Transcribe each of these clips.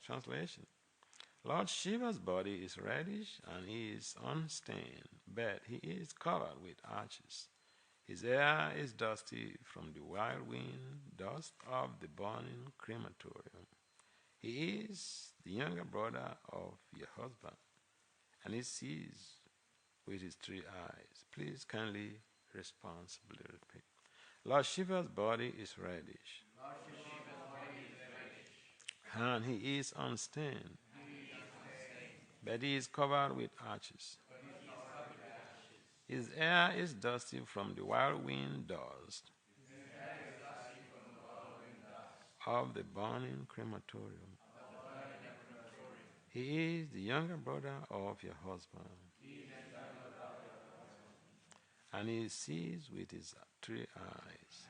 Translation. Lord Shiva's body is reddish and he is unstained, but he is covered with arches. His hair is dusty from the whirlwind dust of the burning crematorium. He is the younger brother of your husband, and he sees with his 3 eyes. Please kindly responsibly repeat. Lord Shiva's body is reddish. And he is unstained, but he is covered with arches. His hair is dusty from the whirlwind dust of the burning crematorium. He is the younger brother of your husband, and he sees with his 3 eyes.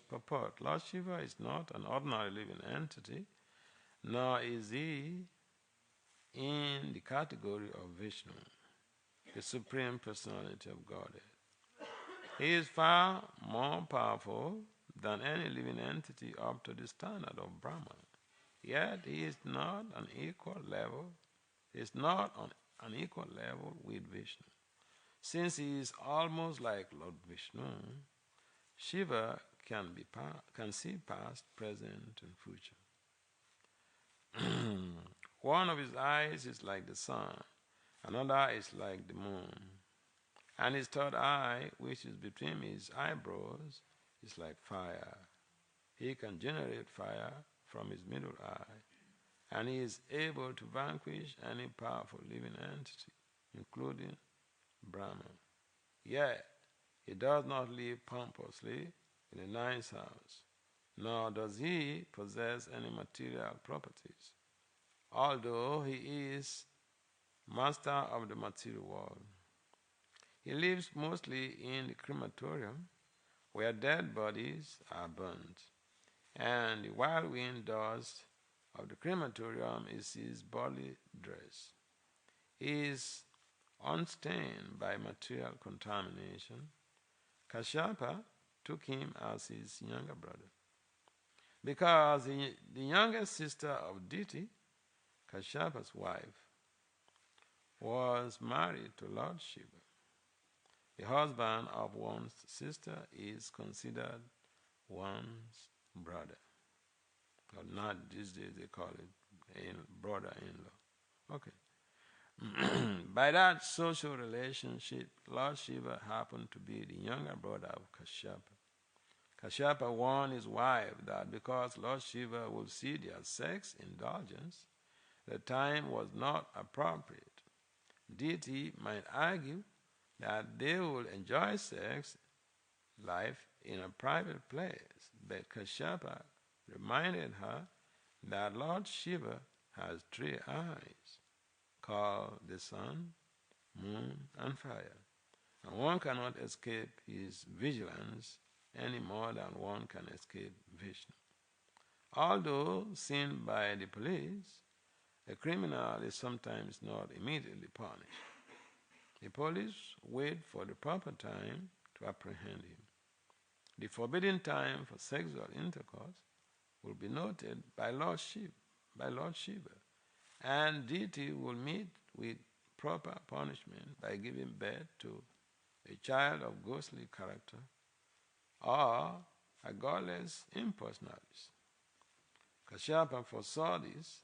Purport. Lord Shiva is not an ordinary living entity, nor is he in the category of Vishnu, the Supreme Personality of Godhead. He is far more powerful than any living entity up to the standard of Brahman. Yet he is not on equal level. He is not on an equal level with Vishnu. Since he is almost like Lord Vishnu, Shiva can see past, present, and future. One of his eyes is like the sun, another is like the moon, and his 3rd eye, which is between his eyebrows, is like fire. He can generate fire from his middle eye, and he is able to vanquish any powerful living entity, including Brahman. Yet, he does not live pompously in a nice house, nor does he possess any material properties, although he is master of the material world. He lives mostly in the crematorium, where dead bodies are burnt, and the whirlwind dust of the crematorium is his body dress. He is unstained by material contamination. Kashyapa took him as his younger brother. Because the younger sister of Diti, Kashyapa's wife, was married to Lord Shiva. The husband of one's sister is considered one's brother. Or not these days they call it brother-in-law. Okay. By that social relationship, Lord Shiva happened to be the younger brother of Kashyapa. Kashyapa warned his wife that because Lord Shiva would see their sex indulgence, the time was not appropriate. Deity might argue that they will enjoy sex life in a private place, but Kashyapa reminded her that Lord Shiva has 3 eyes, called the sun, moon, and fire, and one cannot escape his vigilance any more than one can escape Vishnu. Although seen by the police, a criminal is sometimes not immediately punished. The police wait for the proper time to apprehend him. The forbidden time for sexual intercourse will be noted by Lord Shiva, and deity will meet with proper punishment by giving birth to a child of ghostly character or a godless impersonalis. Kashyapa foresaw this,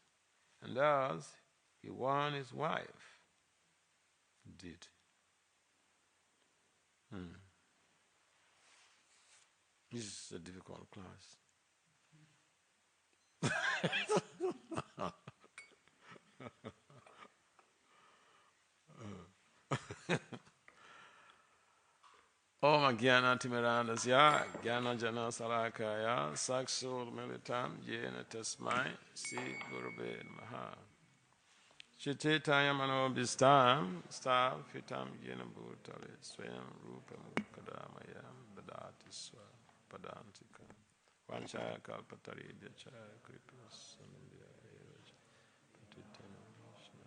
and thus he warned his wife, Diti. This is a difficult class. Om Jnana Timirandasya Jnana Jana Salakaya Saksul Militam Jena Tasmai Si Gurube Namaha Chititaya Manobhistam Stav Fitam Jena Bhutale Swayam Rupam Kadamayam Badati Swa Padantika Vanchaya Kalpatari Vyachaya Kripa Samindya Evaja Patitana Vishna.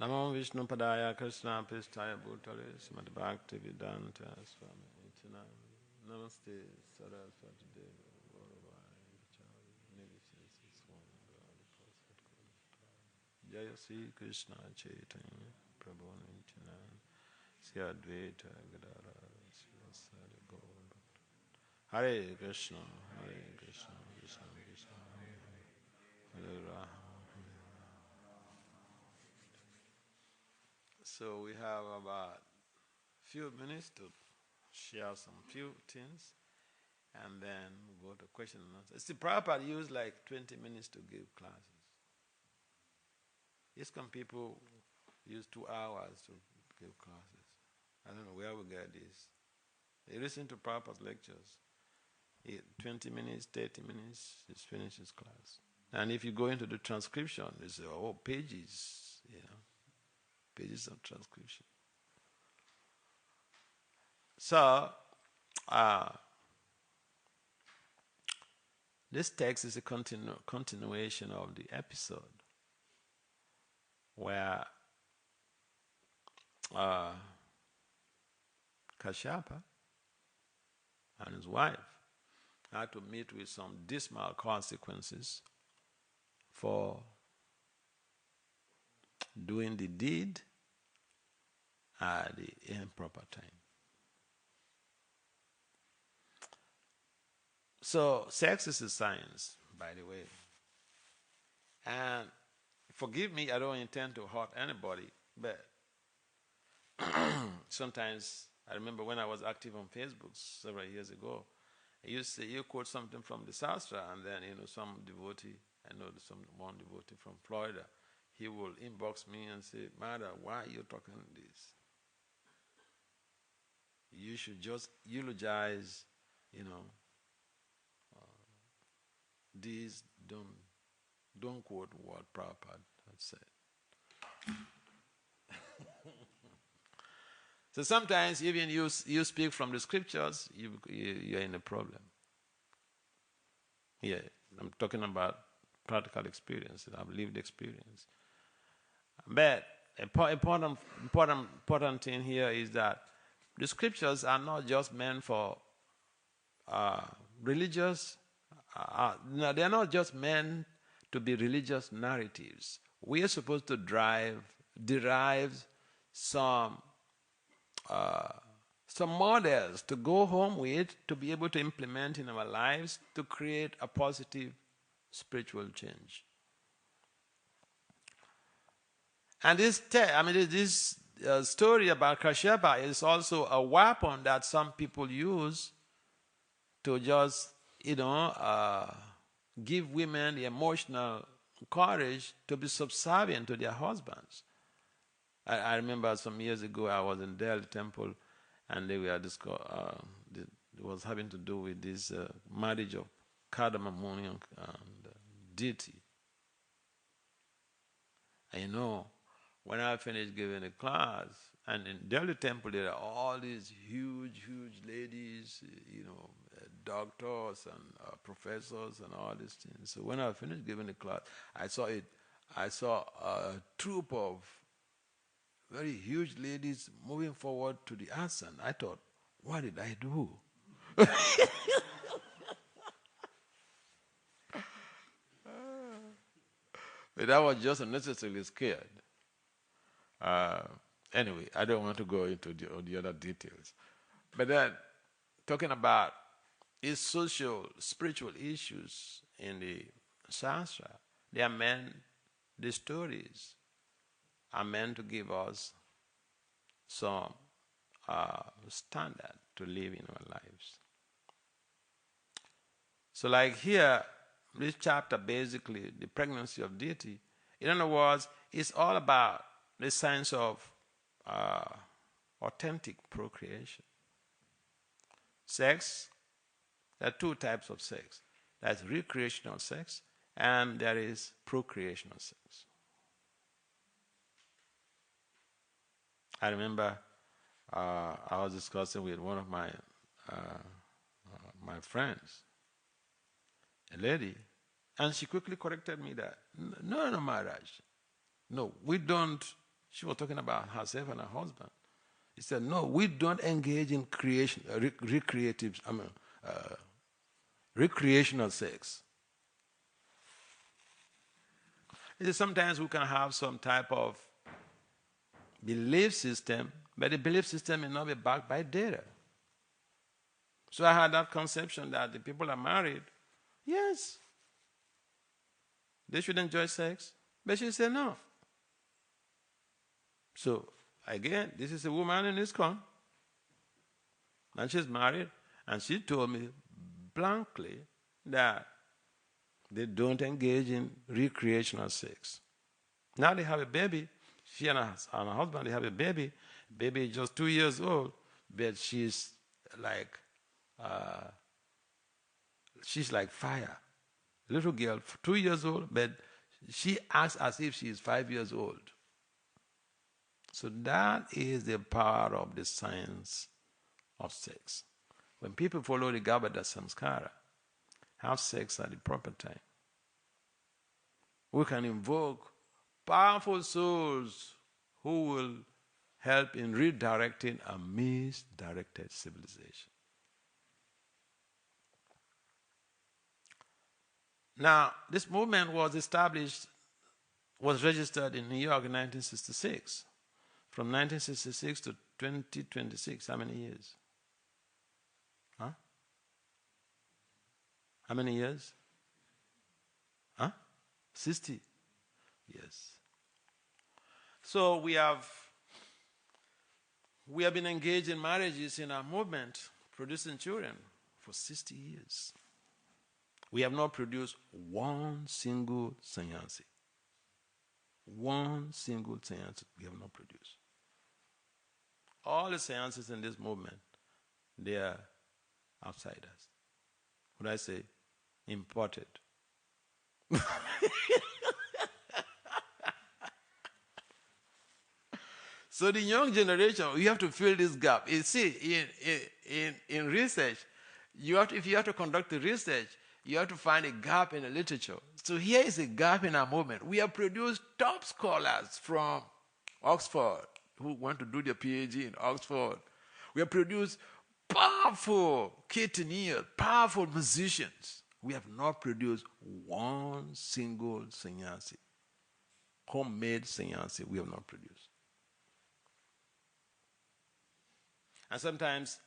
Namo Vishnu Padaya Krishna Pishtaya Bhutale Srimad BhaktiVasudeva Swami Itinam Namaste, Saraswatideva, Gauravaya, Chari, Nidhisya, Swami, God, Jaya Sri Krishna Chaitanya, Prabhu Nityananda, Sri Advaita Gadara, Sri Vasari Gaura. Hare Krishna, Krishna Krishna, Hare Rama, Hare Rama. So we have about few minutes to share some few things, and then we'll go to question and answer. See, Prabhupada used like 20 minutes to give classes. ISKCON people use 2 hours to give classes. I don't know where we get this. They listen to Prabhupada's lectures. 20 minutes, 30 minutes, he's finished his class. And if you go into the transcription, it's pages, pages of transcription. So, this text is a continuation of the episode where Kashyapa and his wife had to meet with some dismal consequences for doing the deed at the improper time. So, sex is a science, by the way. And forgive me, I don't intend to hurt anybody, but sometimes, I remember when I was active on Facebook several years ago, you quote something from the Shastra, and then, some devotee, I know one devotee from Florida, he will inbox me and say, Mother, why are you talking this? You should just eulogize, these, don't quote what Prabhupada had said. So sometimes even you speak from the scriptures, you're in a problem. Yeah, I'm talking about practical experience, I've lived experience. But important thing here is that the scriptures are not just meant for religious. No, they are not just meant to be religious narratives. We are supposed to derive some models to go home with, to be able to implement in our lives, to create a positive spiritual change. And this story about Kashyapa is also a weapon that some people use to just, give women the emotional courage to be subservient to their husbands. I remember some years ago I was in Delhi temple, and they were it was having to do with this marriage of Kadamamuni and deity. And when I finished giving a class, and in Delhi temple there are all these huge ladies, doctors and professors and all these things. So when I finished giving the class, I saw a troop of very huge ladies moving forward to the asana. I thought, what did I do? But I was just unnecessarily scared. Anyway, I don't want to go into the other details. But then, talking about these social, spiritual issues in the Shastra, the stories are meant to give us some standard to live in our lives. So like here, this chapter basically, the pregnancy of deity, in other words, it's all about the science of authentic procreation. Sex, there are 2 types of sex. There's recreational sex, and there is procreational sex. I remember I was discussing with one of my friends, a lady, and she quickly corrected me that, no, Maharaj, no, we don't. She was talking about herself and her husband. He said, no, we don't engage in recreational sex. He said, sometimes we can have some type of belief system, but the belief system may not be backed by data. So I had that conception that the people are married, yes, they should enjoy sex, but she said no. So again, this is a woman in ISKCON, and she's married, and she told me blankly that they don't engage in recreational sex. Now they have a baby. She and her husband, they have a baby. Baby is just 2 years old, but she's like fire. Little girl, 2 years old, but she acts as if she is 5 years old. So that is the power of the science of sex. When people follow the Garbhada Samskara, have sex at the proper time, we can invoke powerful souls who will help in redirecting a misdirected civilization. Now, this movement was registered in New York in 1966. From 1966 to 2026, how many years? Huh? How many years? Huh? 60 years. So we have been engaged in marriages in our movement, producing children for 60 years. We have not produced one single sannyasi. One single sannyasi we have not produced. All the sannyasis in this movement, they are outsiders. Would I say imported? So the young generation, you have to fill this gap. You see, in research, if you have to conduct the research, you have to find a gap in the literature. So here is a gap in our movement. We have produced top scholars from Oxford who want to do their PhD in Oxford. We have produced powerful kirtanias, powerful musicians. We have not produced one single sannyasi. Homemade sannyasi we have not produced. And sometimes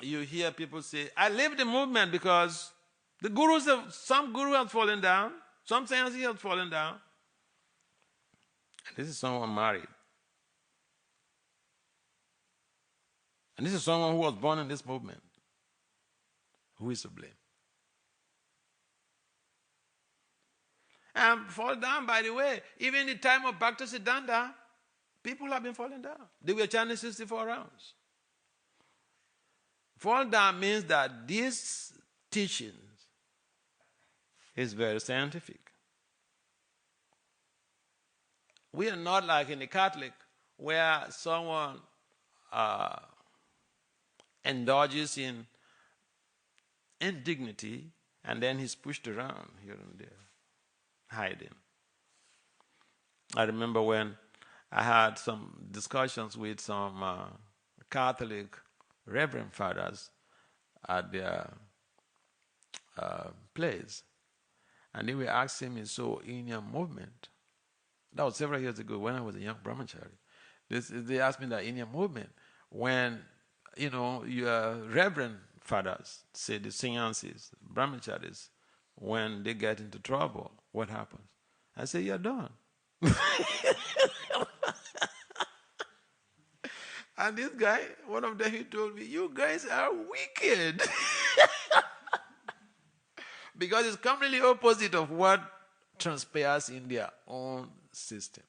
you hear people say, I leave the movement because some guru has fallen down, some sannyasi has fallen down. And this is someone married. And this is someone who was born in this movement. Who is to blame? And fall down, by the way, even in the time of BhaktiVasudeva, people have been falling down. They were chanting 64 rounds. Fall down means that this teaching is very scientific. We are not like in the Catholic where someone indulges in indignity and then he's pushed around here and there, hiding. I remember when I had some discussions with some Catholic Reverend fathers at their place, and they were asking me, so in your movement, that was several years ago when I was a young brahmachari, they asked me that in your movement, when your reverend fathers, say the sannyasis, brahmacharis, when they get into trouble, what happens? I say, you're done. And this guy, one of them, he told me, you guys are wicked. Because it's completely opposite of what transpires in their own system.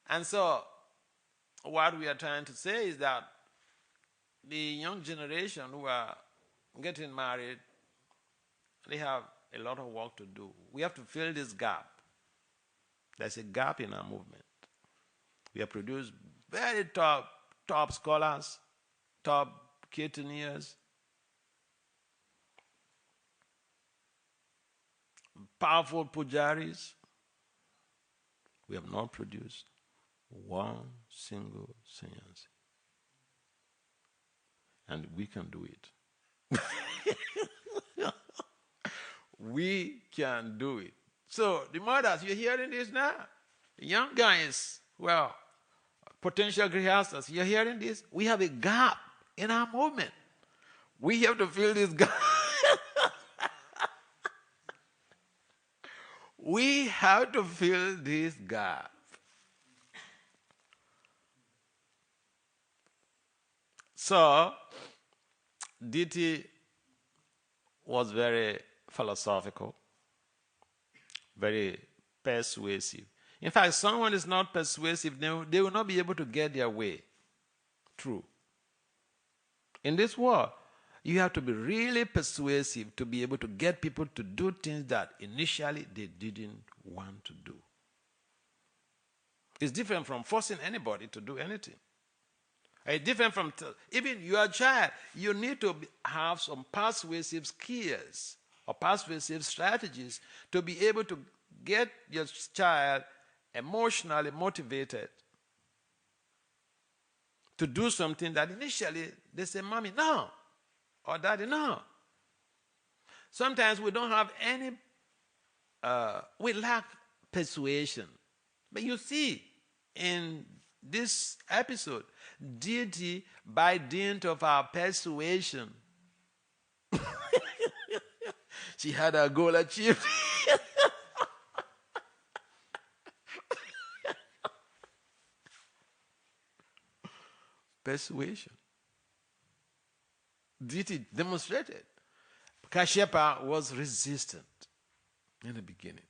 And so, what we are trying to say is that the young generation who are getting married, they have a lot of work to do. We have to fill this gap. There's a gap in our movement. We have produced very top scholars, top kirtanias, powerful pujaris. We have not produced one single seance. And we can do it. We can do it. So the mothers, you're hearing this now. The young guys, well, potential grihastas, you're hearing this? We have a gap in our movement. We have to fill this gap. We have to fill this gap. So, DT was very philosophical, very persuasive. In fact, someone is not persuasive, they will not be able to get their way through. In this world, you have to be really persuasive to be able to get people to do things that initially they didn't want to do. It's different from forcing anybody to do anything. It's different from, even your child, you need to have some persuasive skills or persuasive strategies to be able to get your child emotionally motivated to do something that initially they say, Mommy, no, or Daddy, no. Sometimes we don't have any, we lack persuasion. But you see, in this episode, deity, by dint of our persuasion, she had her goal achieved. Persuasion. Deity demonstrated. Kashyapa was resistant in the beginning.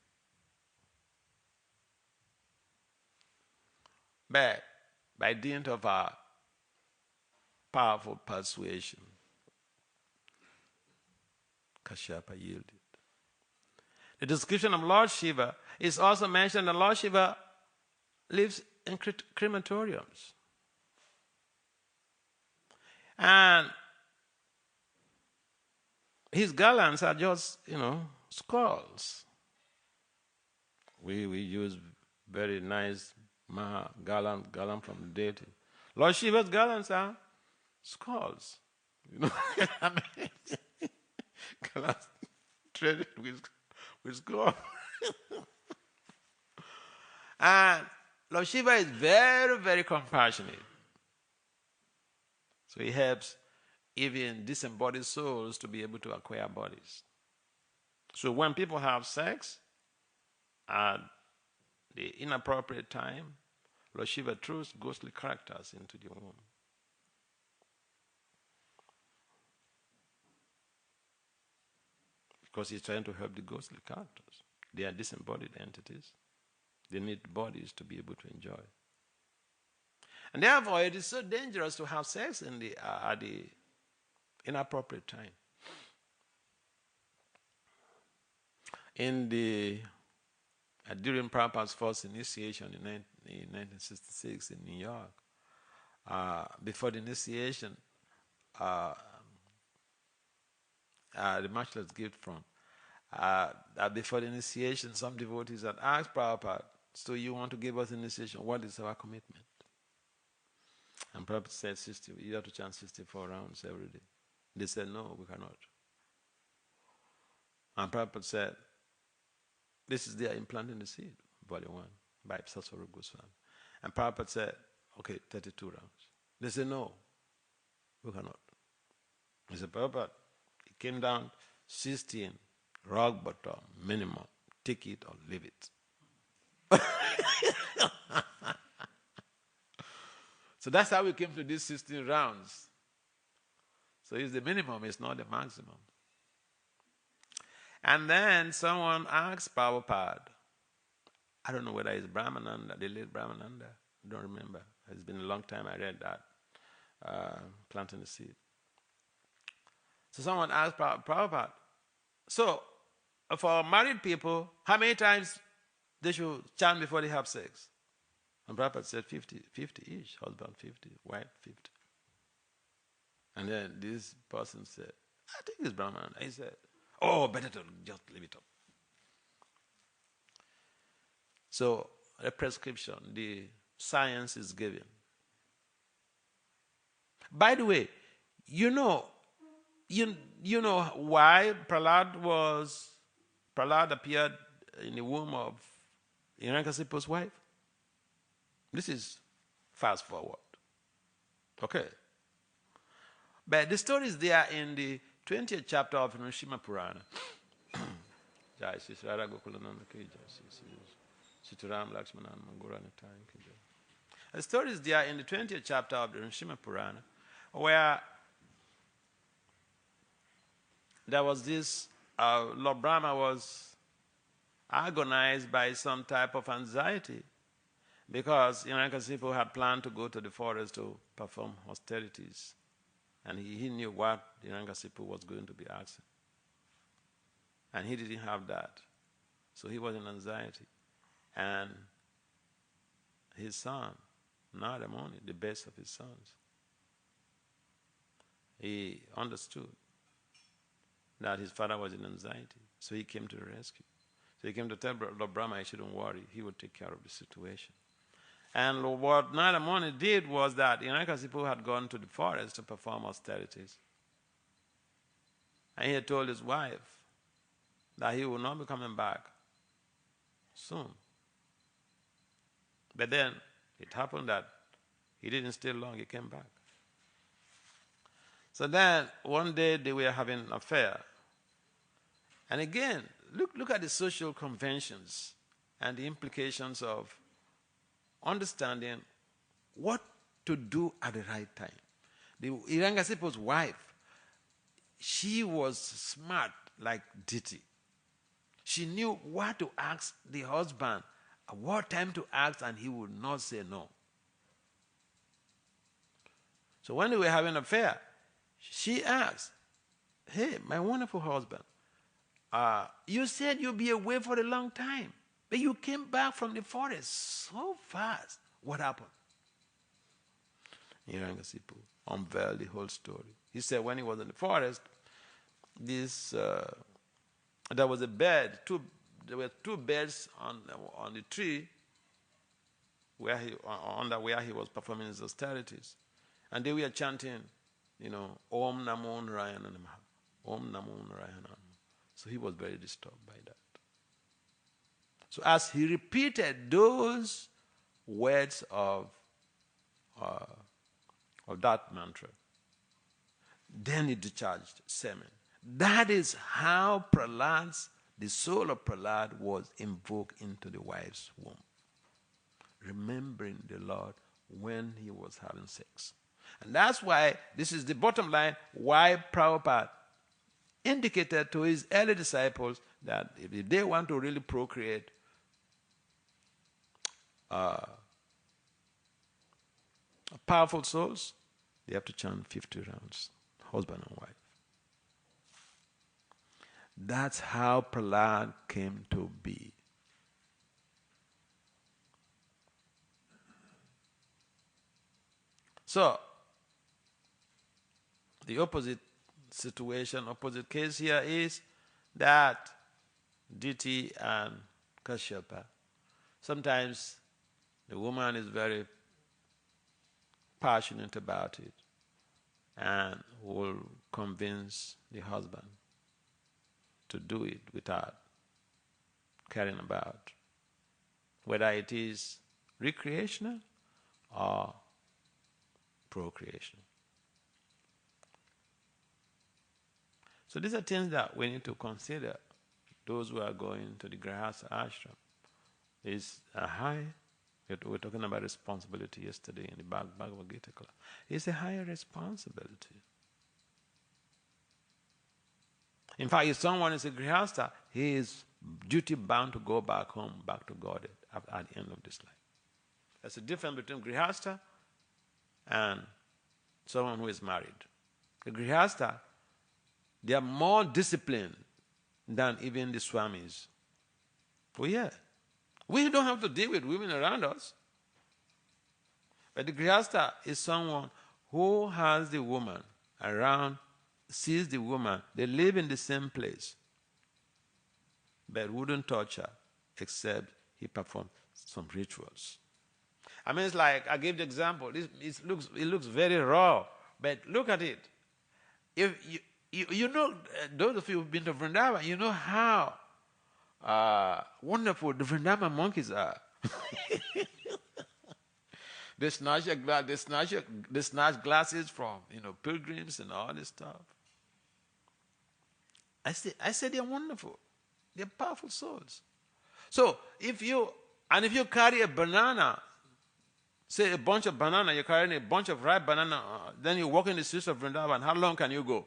But by dint of our powerful persuasion, Kashyapa yielded. The description of Lord Shiva is also mentioned that Lord Shiva lives in crematoriums. And his garlands are just, skulls. We use very nice garland from the deity. Lord Shiva's garlands are skulls. Garlands traded with skulls. And Lord Shiva is very, very compassionate. So he helps even disembodied souls to be able to acquire bodies. So when people have sex at the inappropriate time, Lord Shiva throws ghostly characters into the womb. Because he's trying to help the ghostly characters. They are disembodied entities. They need bodies to be able to enjoy. And therefore, it is so dangerous to have sex at the inappropriate time. During Prabhupada's first initiation in 1966 in New York, before the initiation, the Master's gift from, before the initiation, some devotees had asked Prabhupada, so you want to give us initiation, what is our commitment? And Prabhupada said, you have to chant 64 rounds every day. They said, no, we cannot. And Prabhupada said, this is their implanting the seed, volume 1, by Saswara Goswami. And Prabhupada said, okay, 32 rounds. They said, no, we cannot. He said, Prabhupada, it came down 16, rock bottom, minimum. Take it or leave it. So that's how we came to these 16 rounds. So it's the minimum, it's not the maximum. And then someone asked Prabhupada, I don't know whether it's Brahmananda, the late Brahmananda, I don't remember. It's been a long time I read that, Planting the Seed. So someone asked Prabhupada, so for married people, how many times they should chant before they have sex? And Prabhupada said 50 each, husband 50, wife 50. And then this person said, I think it's Brahman. He said, oh, better to just leave it up. So the prescription, the science is giving. By the way, you know why Prahlad appeared in the womb of Hiranyakashipu's wife? This is fast forward. Okay. But the story is there in the 20th chapter of Nrsimha Purana. The story is there in the 20th chapter of the Nrsimha Purana, where there was this, Lord Brahma was agonized by some type of anxiety because Hiranyakashipu had planned to go to the forest to perform austerities. And he knew what Hiranyakashipu was going to be asking. And he didn't have that. So he was in anxiety. And his son, Narada Muni, the best of his sons, he understood that his father was in anxiety. So he came to the rescue. So he came to tell Lord Brahma he shouldn't worry, he would take care of the situation. And what Narada Muni did was that Hiranyakashipu had gone to the forest to perform austerities. And he had told his wife that he would not be coming back soon. But then it happened that he didn't stay long, he came back. So then one day they were having an affair. And again, look at the social conventions and the implications of understanding what to do at the right time. The Hiranyakashipu's wife, she was smart like Diti. She knew what to ask the husband, at what time to ask, and he would not say no. So when they were having an affair, she asked, "Hey, my wonderful husband, you said you'd be away for a long time, but you came back from the forest so fast. What happened?" Hiranyakashipu unveiled the whole story. He said when he was in the forest, there was a bed. There were two beds on the tree where he was performing his austerities, and they were chanting, Om Namo Narayana Namaha, Om Namo Narayana Namaha. So he was very disturbed by that. So as he repeated those words of that mantra, then he discharged semen. That is how the soul of Prahlad was invoked into the wife's womb, remembering the Lord when he was having sex. And that's why, this is the bottom line, why Prabhupada indicated to his early disciples that if they want to really procreate, powerful souls, they have to chant 50 rounds, husband and wife. That's how Prahlad came to be. So, the opposite situation, opposite case here is that Diti and Kashyapa, sometimes the woman is very passionate about it and will convince the husband to do it without caring about whether it is recreational or procreation. So these are things that we need to consider. Those who are going to the Grihastha ashram is a high. We were talking about responsibility yesterday in the Bhagavad Gita class. It's a higher responsibility. In fact, if someone is a Grihastha, he is duty bound to go back home, back to God at the end of this life. There's a difference between Grihastha and someone who is married. The Grihastha, they are more disciplined than even the Swamis. Oh yeah. We don't have to deal with women around us. But the Grihastha is someone who has the woman around, sees the woman, they live in the same place, but wouldn't touch her except he performs some rituals. I mean, it's like, I give the example. It looks very raw, but look at it. If you know, those of you who've been to Vrindavan, you know how wonderful the Vrindavan monkeys are. They snatch glasses from pilgrims and all this stuff. I say they're wonderful. They're powerful souls. So if you carry a banana, say a bunch of banana, you're carrying a bunch of ripe banana, then you walk in the streets of Vrindavan, how long can you go?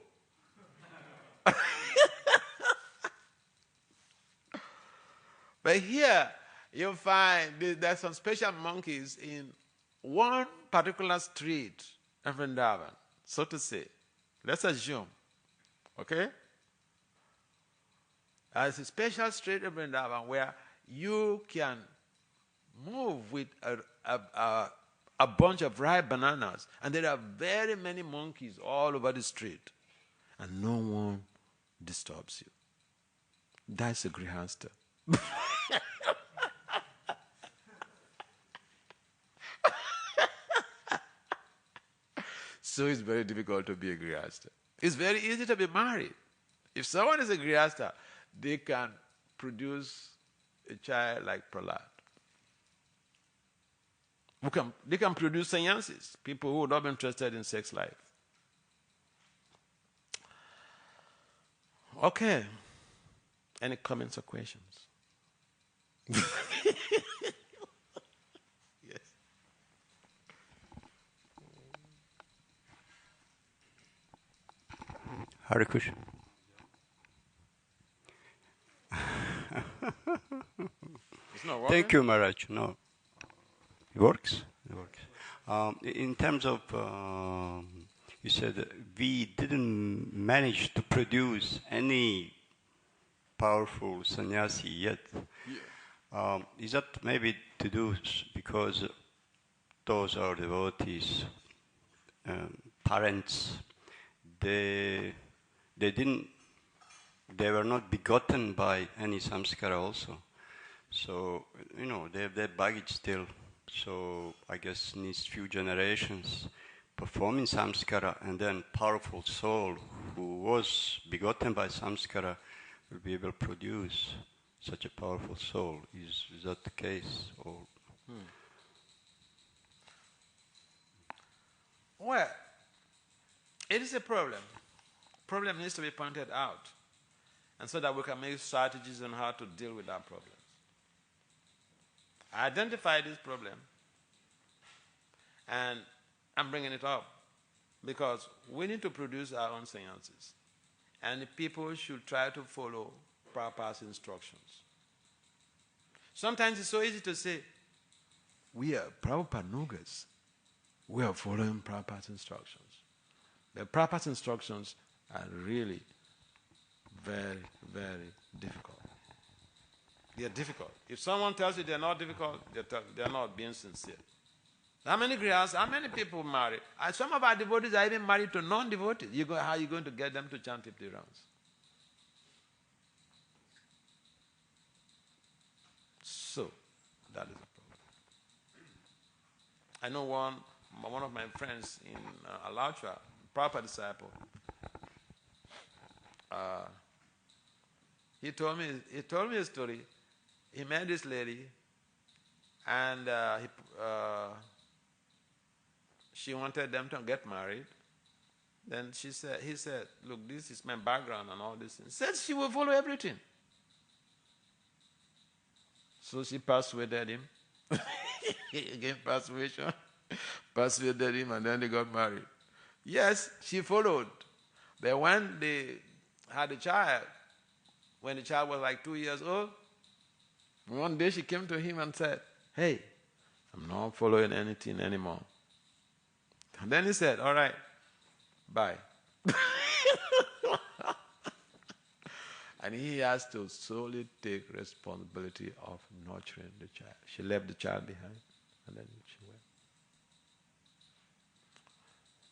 But here, you'll find there's some special monkeys in one particular street of Vrindavan, so to say. Let's assume, okay? There's a special street of Vrindavan where you can move with a bunch of ripe bananas, and there are very many monkeys all over the street, and no one disturbs you. That's a grihastha. So it's very difficult to be a grihastha. It's very easy to be married. If someone is a grihastha, they can produce a child like Prahlad. They can produce sannyasis, people who would not be interested in sex life. Okay. Any comments or questions? Yes. Hare Krishna. It's not working? Thank you, Maharaj. No. It works? It works. In terms of, you said we didn't manage to produce any powerful sannyasi yet. Yeah. Is that maybe to do because those are devotees, parents, they were not begotten by any samskara also. So, they have their baggage still. So, I guess needs few generations performing samskara, and then powerful soul who was begotten by samskara will be able to produce such a powerful soul. Is that the case? Or Well, it is a problem. Problem needs to be pointed out, and so that we can make strategies on how to deal with that problem. I identify this problem, and I'm bringing it up because we need to produce our own sannyasis, and the people should try to follow Prabhupada's instructions. Sometimes it's so easy to say, we are Prabhupada Nugas. We are following Prabhupada's instructions. The Prabhupada's instructions are really very, very difficult. They are difficult. If someone tells you they're not difficult, they're not being sincere. How many grihas, how many people marry? Some of our devotees are even married to non-devotees. How are you going to get them to chant 50 rounds? So, that is a problem. I know one of my friends in Alachua, Prabhupada disciple, he told me a story. He met this lady, and she wanted them to get married. Then he said, look, this is my background and all this. He said she will follow everything. So she persuaded him. Again, persuasion. Persuaded him, and then they got married. Yes, she followed. But when they had a child, when the child was like 2 years old, one day she came to him and said, hey, I'm not following anything anymore. And then he said, all right, bye. And he has to solely take responsibility of nurturing the child. She left the child behind, and then she went.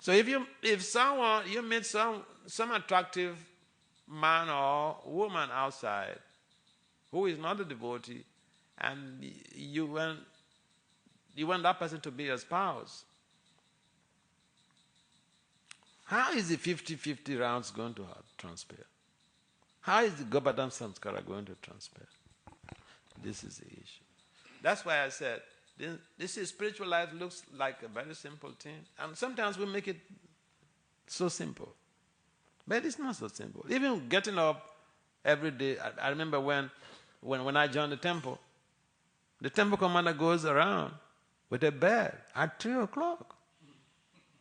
So if you meet some attractive man or woman outside who is not a devotee, and you You want that person to be your spouse. How is the 50-50 rounds going to transpire? How is the Govardhan Samskara going to transpire? This is the issue. That's why I said, this is spiritual life looks like a very simple thing. And sometimes we make it so simple. But it's not so simple. Even getting up every day, I remember when I joined the temple commander goes around with a bell at 3 o'clock.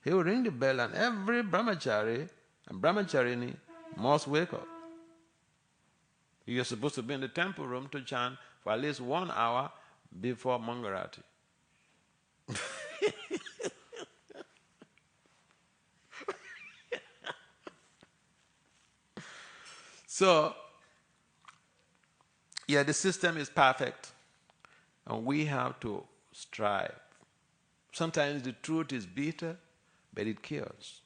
He will ring the bell and every brahmachari and brahmacharini must wake up. You're supposed to be in the temple room to chant for at least 1 hour before Mangarati. So, yeah, the system is perfect and we have to strive. Sometimes the truth is bitter, but it cures.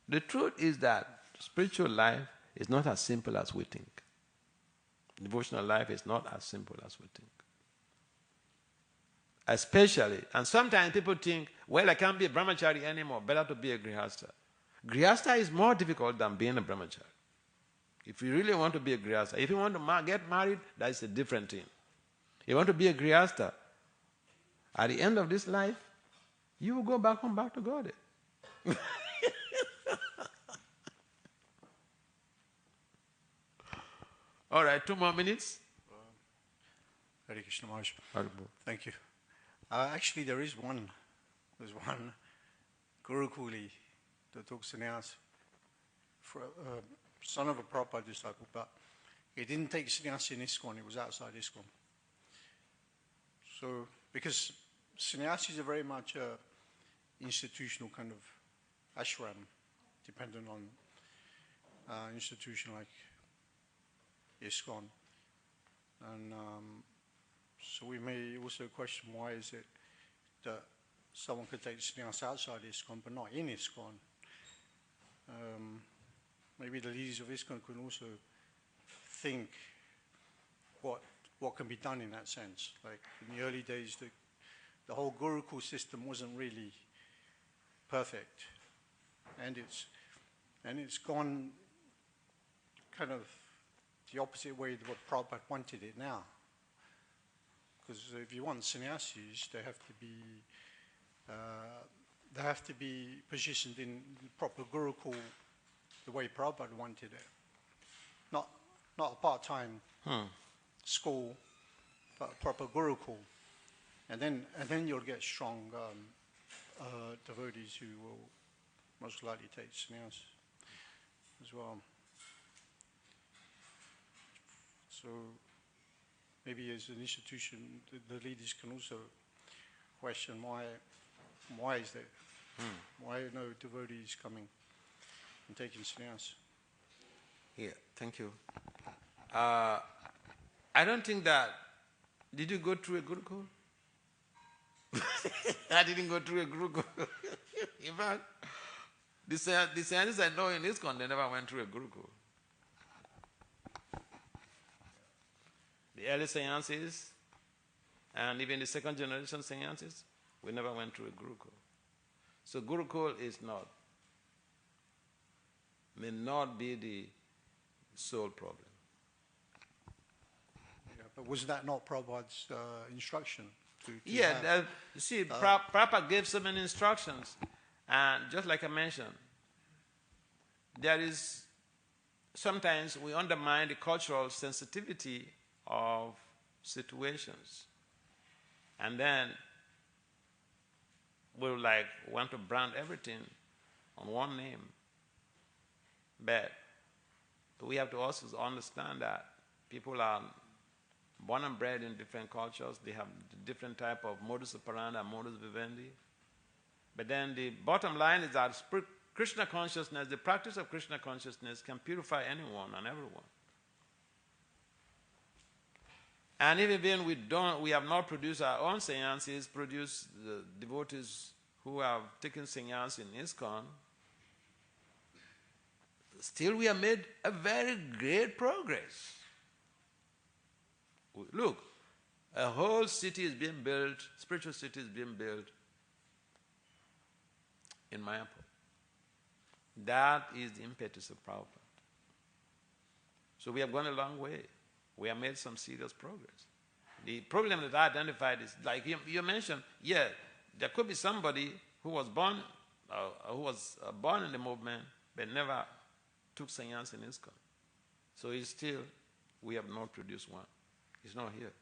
The truth is that spiritual life is not as simple as we think. Devotional life is not as simple as we think. Especially, and sometimes people think, well, I can't be a brahmachari anymore, better to be a grihastha. Grihastha is more difficult than being a brahmachari. If you really want to be a grihastha, if you want to get married, that's a different thing. You want to be a grihastha, at the end of this life, you will go back home, back to God. All right, 2 more minutes. Hare Krishna Maharaj. Thank you. Actually, there's one Gurukuli that took sannyas, son of a Prabhupada disciple, but he didn't take sannyas in ISKCON, it was outside ISKCON. So, because sannyasis are very much institutional kind of ashram, dependent on institution like ISKCON. And so we may also question why is it that someone could take sannyas outside ISKCON but not in ISKCON. Maybe the leaders of ISKCON could also think what can be done in that sense. Like in the early days, the whole Gurukul system wasn't really perfect, and it's gone kind of the opposite way to what Prabhupada wanted it now. Because if you want sannyasis, they have to be positioned in the proper Gurukul, the way Prabhupada wanted it. Not a part-time school, but a proper Gurukul. And then you'll get strong devotees who will most likely take sannyas as well. So maybe as an institution, the leaders can also question why is that? Why are no devotees coming and taking sannyas? Yeah, thank you. I don't think that... Did you go through a Gurukul? I didn't go through a Gurukul. In fact, the scientists I know in ISKCON, they never went through a Gurukul. The early sciences and even the second generation sciences, we never went through a Gurukul. So Gurukul may not be the sole problem. Yeah, but was that not Prabhupada's instruction? You see, Prabhupada gave so many instructions, and just like I mentioned, there is sometimes we undermine the cultural sensitivity of situations, and then we'll want to brand everything on one name. But we have to also understand that people are born and bred in different cultures. They have different type of modus operandi and modus vivendi. But then the bottom line is that Krishna consciousness, the practice of Krishna consciousness can purify anyone and everyone. And even we have not produced our own sannyasis, produced the devotees who have taken sannyas in ISKCON. Still we have made a very great progress. Look, A whole city is being built, spiritual city is being built in Mayapur. That is the impetus of Prabhupada. So we have gone a long way. We have made some serious progress. The problem that I identified is, like you mentioned, there could be somebody who was born in the movement but never took sannyas in ISKCON. So we have not produced one. He's not here.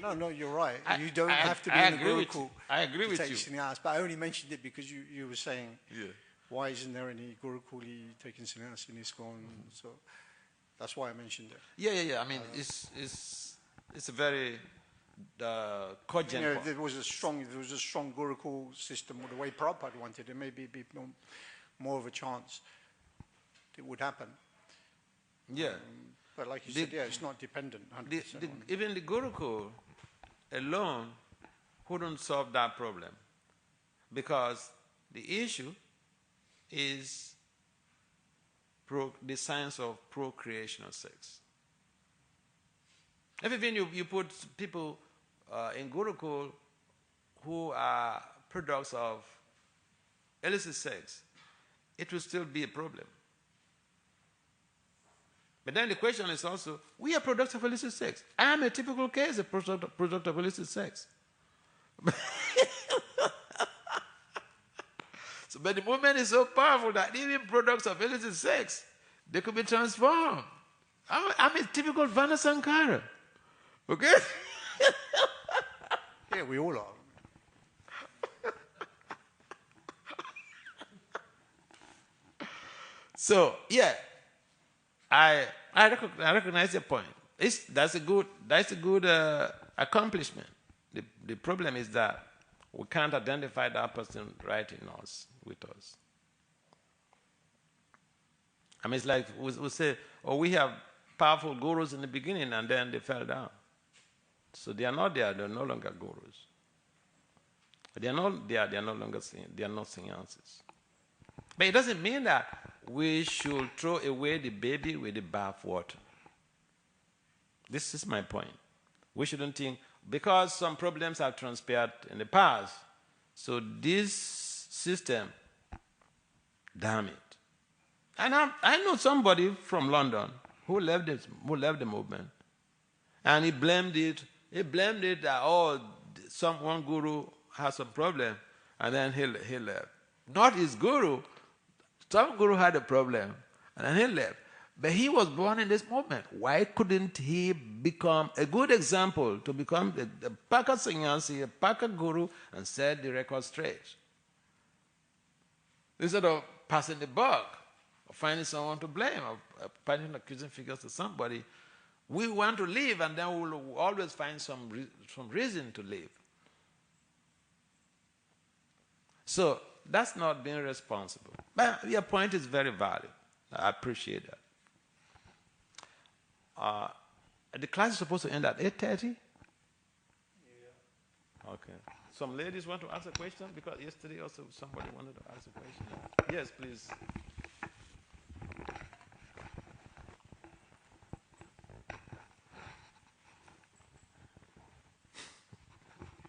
No, you're right. You don't have to be in the Gurukul to take you. sannyas, but I only mentioned it because you were saying, why isn't there any Gurukuli taking sannyas in ISKCON? So that's why I mentioned it. Yeah. I mean, it's a very cogent point. There was a strong Gurukul system the way Prabhupada wanted. There may be more of a chance it would happen. Yeah. But like you said, it's not dependent 100%. Even the Gurukul alone wouldn't solve that problem, because the issue is the science of procreational sex. Even you put people in Gurukul who are products of illicit sex, it will still be a problem. But then the question is also, we are products of illicit sex. I am a typical case of product of illicit sex. But the movement is so powerful that even products of illicit sex, they could be transformed. I'm a typical Vana Sankara. Okay? Yeah, we all are. So, I recognize your point. That's a good accomplishment. The problem is that we can't identify that person right with us. I mean, it's like we say, we have powerful gurus in the beginning and then they fell down. So they are not there, they're no longer gurus. They are not there, they are not sannyasis. But it doesn't mean that we should throw away the baby with the bathwater. This is my point. We shouldn't think, because some problems have transpired in the past, so this system, damn it. And I know somebody from London who left the movement, and he blamed it that one guru has some problem, and then he left. Not his guru. Some guru had a problem, and then he left. But he was born in this movement. Why couldn't he become a good example to become a Paka sannyasi, a Paka guru, and set the record straight? Instead of passing the buck, or finding someone to blame, or finding accusing figures to somebody, we want to live, and then we will always find some reason to live. So that's not being responsible. But your point is very valid. I appreciate that. The class is supposed to end at 8:30? Yeah. Okay. Some ladies want to ask a question, because yesterday also somebody wanted to ask a question. Yes, please.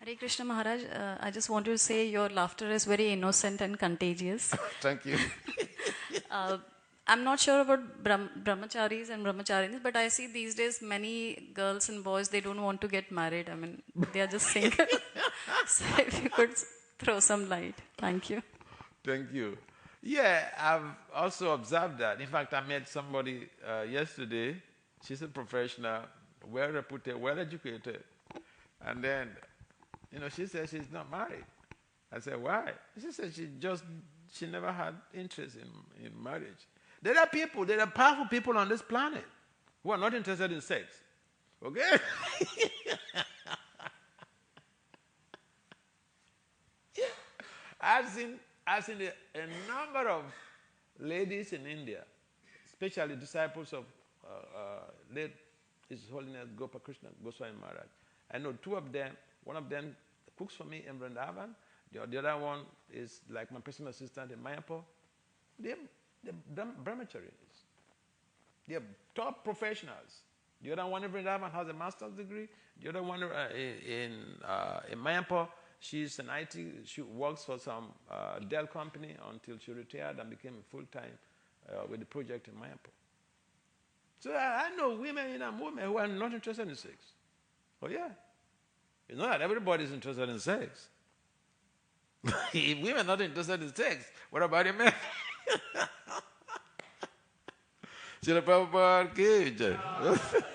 Hare Krishna Maharaj, I just want to say your laughter is very innocent and contagious. Thank you. I'm not sure about brahmacharis and brahmacharinis, but I see these days many girls and boys, they don't want to get married. I mean, they are just single. So if you could throw some light. Thank you. Thank you. Yeah, I've also observed that. In fact, I met somebody yesterday. She's a professional, well-reputed, well-educated. And then, she said she's not married. I said, why? She said she never had interest in marriage. There are powerful people on this planet who are not interested in sex. Okay? Yeah. I've seen a number of ladies in India, especially disciples of late His Holiness Gopakrishna Goswami Maharaj. I know two of them. One of them cooks for me in Vrindavan. The other one is like my personal assistant in Mayapur. They're brahmacharis. They're top professionals. The other one in Vrindavan has a master's degree. The other one in Mayapur, she's an IT. She works for some Dell company until she retired and became full-time with the project in Mayapur. So I know women in a movement who are not interested in sex. Oh yeah. It's not that everybody's interested in sex. If women are not interested in sex, what about the men? Srila Prabhupada ki jai.